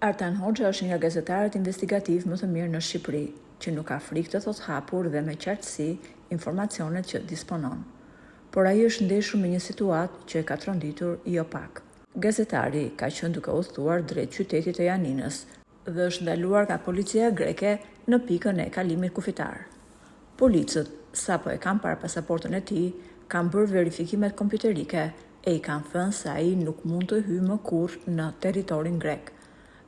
Artan Hoxha është një nga gazetarët investigativ më të mirë në Shqipëri, që nuk ka frikë të thotë hapur dhe me qartësi informacionet që disponon. Por ai është ndeshur me një situatë që e ka tronditur jo pak. Gazetari ka qenë duke udhëtuar drejt qytetit të Janinës dhe është ndaluar nga policia greke në pikën e kalimit kufitar. Policët, sapo e kanë parë pasaportën e tij, kanë bërë verifikimet kompjuterike e i kanë thënë se ai nuk mund të hyjë më kurrë në territorin grek.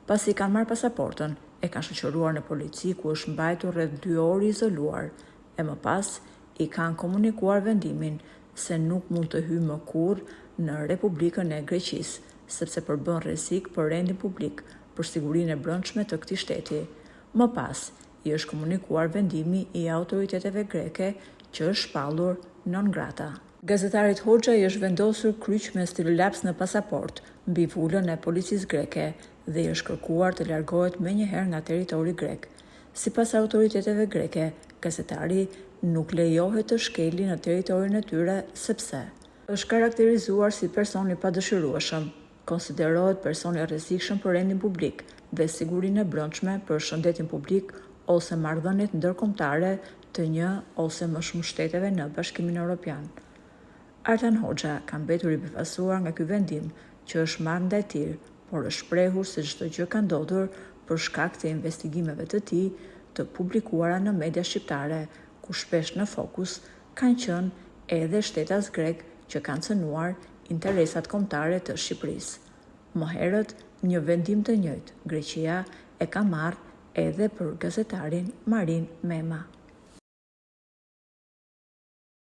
Pasi kanë marrë pasaportën, e kanë shoqëruar në polici ku është mbajtur rreth 2 orë izoluar, e më pas i kanë komunikuar vendimin se nuk mund të hyjë më kurrë në Republikën e Greqisë, sepse përbën rrezik për rendin publik, për sigurinë e brendshme të këtij shteti. Më pas, i është komunikuar vendimi i autoriteteve greke që është shpallur non grata. Gazetarit Hoxha i është vendosur kryq me stilolaps në pasaport mbi vulën e policisë greke dhe i është kërkuar të largohet menjëherë nga territori grek. Sipas autoriteteve greke, gazetari nuk lejohet të shkelë në territorin e tyre sepse është karakterizuar si person i padëshirueshëm, konsiderohet person i rrezikshëm për rendin publik dhe sigurinë e brendshme për shëndetin publik ose marrëdhëniet ndërkombëtare të një ose më shumë shteteve në Bashkimin Evropian. Artan Hoxha ka mbetur i befasuar nga ky vendim që është marrë ndaj tij, por është shprehur se çdo gjë ka ndodhur për shkak të investigimeve të tij të publikuara në media shqiptare, ku shpesh në fokus kanë qenë edhe shtetas grek që kanë cënuar interesat kombëtare të Shqipërisë. Më herët, një vendim të njëjtë Greqia e ka marrë edhe për gazetarin Marin Mema.